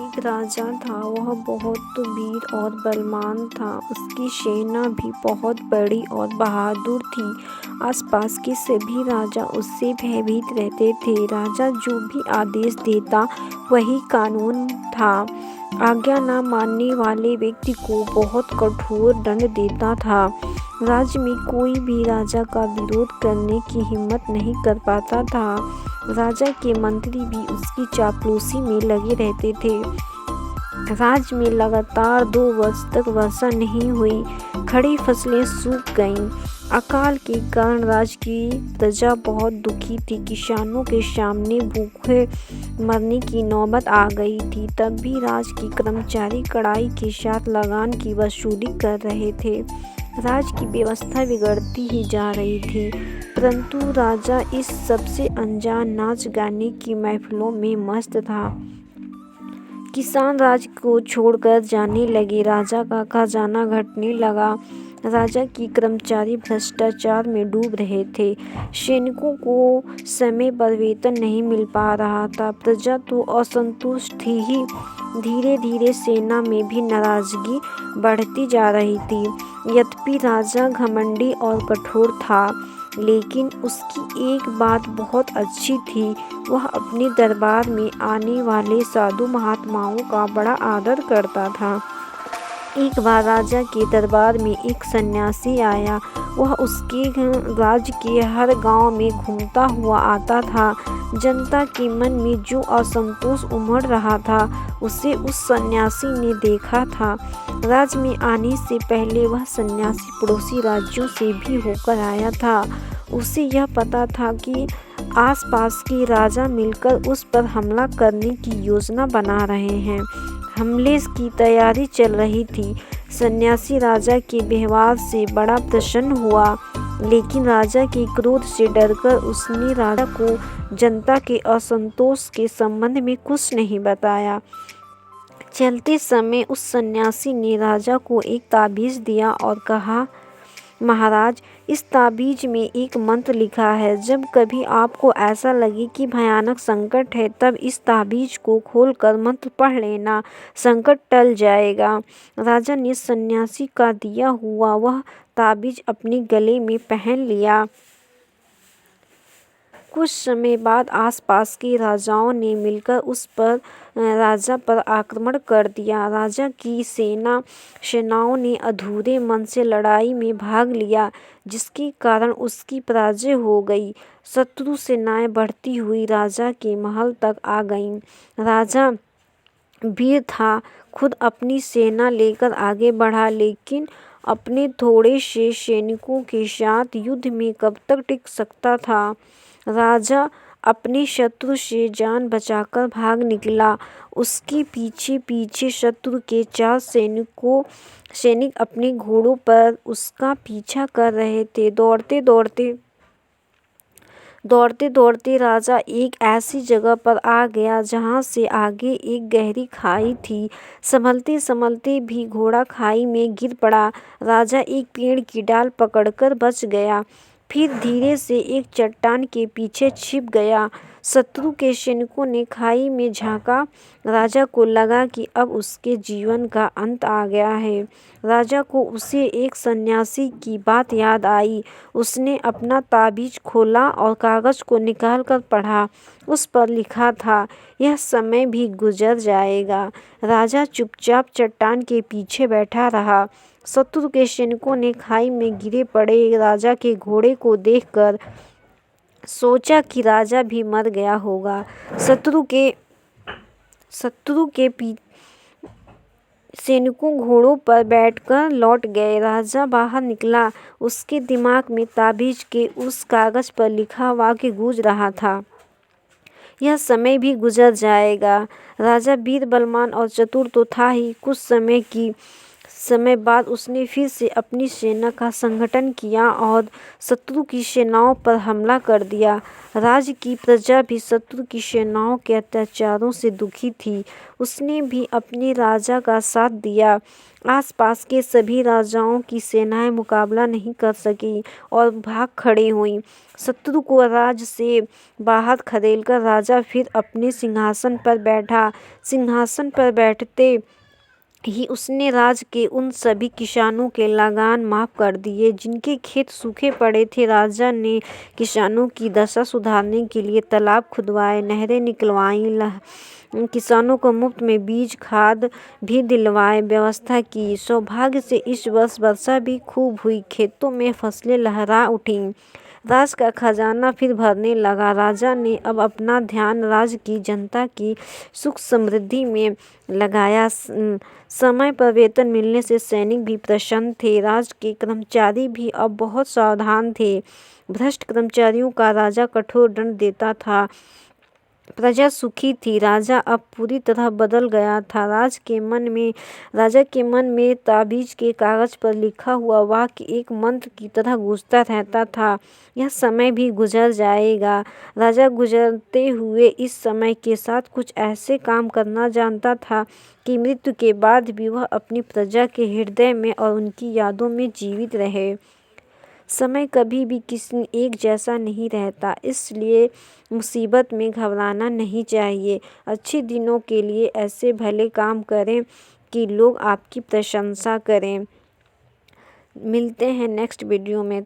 एक राजा था। वह बहुत वीर और बलवान था। उसकी सेना भी बहुत बड़ी और बहादुर थी। आसपास के सभी राजा उससे भयभीत रहते थे। राजा जो भी आदेश देता वही कानून था। आज्ञा न मानने वाले व्यक्ति को बहुत कठोर दंड देता था। राज्य में कोई भी राजा का विरोध करने की हिम्मत नहीं कर पाता था। राजा के मंत्री भी उसकी चापलूसी में लगे रहते थे। राज्य में लगातार 2 वर्ष तक वर्षा नहीं हुई। खड़ी फसलें सूख गईं। अकाल के कारण राज्य की प्रजा बहुत दुखी थी। किसानों के सामने भूखे मरने की नौबत आ गई थी। तब भी राज्य के कर्मचारी कड़ाई के साथ लगान की वसूली कर रहे थे। राज्य की व्यवस्था बिगड़ती ही जा रही थी, परंतु राजा इस सबसे अनजान नाच गाने की महफिलों में मस्त था। किसान राज्य को छोड़कर जाने लगे। राजा का खजाना घटने लगा। राजा के कर्मचारी भ्रष्टाचार में डूब रहे थे। सैनिकों को समय पर वेतन नहीं मिल पा रहा था। प्रजा तो असंतुष्ट थी ही, धीरे धीरे सेना में भी नाराजगी बढ़ती जा रही थी। यद्यपि राजा घमंडी और कठोर था, लेकिन उसकी एक बात बहुत अच्छी थी। वह अपने दरबार में आने वाले साधु महात्माओं का बड़ा आदर करता था। एक बार राजा के दरबार में एक सन्यासी आया। वह उसके राज्य के हर गांव में घूमता हुआ आता था। जनता के मन में जो असंतोष उमड़ रहा था, उसे उस सन्यासी ने देखा था। राज्य में आने से पहले वह सन्यासी पड़ोसी राज्यों से भी होकर आया था। उसे यह पता था कि आसपास के राजा मिलकर उस पर हमला करने की योजना बना रहे हैं। हमले की तैयारी चल रही थी। सन्यासी राजा के व्यवहार से बड़ा प्रसन्न हुआ, लेकिन राजा के क्रोध से डरकर उसने राजा को जनता के असंतोष के संबंध में कुछ नहीं बताया। चलते समय उस सन्यासी ने राजा को एक ताबीज दिया और कहा, महाराज, इस ताबीज में एक मंत्र लिखा है। जब कभी आपको ऐसा लगे कि भयानक संकट है, तब इस ताबीज को खोलकर मंत्र पढ़ लेना, संकट टल जाएगा। राजा ने सन्यासी का दिया हुआ वह ताबीज अपने गले में पहन लिया। कुछ समय बाद आसपास के राजाओं ने मिलकर उस पर राजा पर आक्रमण कर दिया। राजा की सेनाओं ने अधूरे मन से लड़ाई में भाग लिया, जिसके कारण उसकी पराजय हो गई। शत्रु सेनाएं बढ़ती हुई राजा के महल तक आ गईं। राजा वीर था, खुद अपनी सेना लेकर आगे बढ़ा, लेकिन अपने थोड़े से सैनिकों के साथ युद्ध में कब तक टिक सकता था। राजा अपने शत्रु से जान बचाकर भाग निकला। उसके पीछे पीछे शत्रु के 4 सैनिक अपने घोड़ों पर उसका पीछा कर रहे थे। दौड़ते दौड़ते राजा एक ऐसी जगह पर आ गया जहाँ से आगे एक गहरी खाई थी। संभलते संभलते भी घोड़ा खाई में गिर पड़ा। राजा एक पेड़ की डाल पकड़कर बच गया, फिर धीरे से एक चट्टान के पीछे छिप गया। शत्रु के सैनिकों ने खाई में झांका। राजा को लगा कि अब उसके जीवन का अंत आ गया है। राजा को उसे एक सन्यासी की बात याद आई। उसने अपना ताबीज खोला और कागज को निकालकर पढ़ा। उस पर लिखा था, यह समय भी गुजर जाएगा। राजा चुपचाप चट्टान के पीछे बैठा रहा। शत्रु के सैनिकों ने खाई में गिरे पड़े राजा के घोड़े को देखकर सोचा कि राजा भी मर गया होगा। शत्रु के सैनिकों घोड़ों पर बैठकर लौट गए। राजा बाहर निकला। उसके दिमाग में ताबीज के उस कागज पर लिखा वाक्य गूंज रहा था, यह समय भी गुजर जाएगा। राजा वीर बलवान और चतुर तो था ही, कुछ समय की समय बाद उसने फिर से अपनी सेना का संगठन किया और शत्रु की सेनाओं पर हमला कर दिया। राज्य की प्रजा भी शत्रु की सेनाओं के अत्याचारों से दुखी थी। उसने भी अपने राजा का साथ दिया। आसपास के सभी राजाओं की सेनाएं मुकाबला नहीं कर सकी और भाग खड़ी हुईं। शत्रु को राज्य से बाहर खदेड़कर राजा फिर अपने सिंहासन पर बैठा। सिंहासन पर बैठते ही उसने राज्य के उन सभी किसानों के लगान माफ कर दिए जिनके खेत सूखे पड़े थे। राजा ने किसानों की दशा सुधारने के लिए तालाब खुदवाए, नहरें निकलवाईं, किसानों को मुफ्त में बीज खाद भी दिलवाए व्यवस्था की। सौभाग्य से इस वर्ष वर्षा भी खूब हुई, खेतों में फसलें लहरा उठीं। राज का खजाना फिर भरने लगा। राजा ने अब अपना ध्यान राज्य की जनता की सुख समृद्धि में लगाया। समय पर वेतन मिलने से सैनिक भी प्रसन्न थे। राज्य के कर्मचारी भी अब बहुत सावधान थे। भ्रष्ट कर्मचारियों का राजा कठोर दंड देता था। प्रजा सुखी थी। राजा अब पूरी तरह बदल गया था। राजा के मन में ताबीज के कागज पर लिखा हुआ वाक्य एक मंत्र की तरह गूंजता रहता था, यह समय भी गुजर जाएगा। राजा गुजरते हुए इस समय के साथ कुछ ऐसे काम करना जानता था कि मृत्यु के बाद भी वह अपनी प्रजा के हृदय में और उनकी यादों में जीवित रहे। समय कभी भी किसी एक जैसा नहीं रहता, इसलिए मुसीबत में घबराना नहीं चाहिए। अच्छे दिनों के लिए ऐसे भले काम करें कि लोग आपकी प्रशंसा करें। मिलते हैं नेक्स्ट वीडियो में।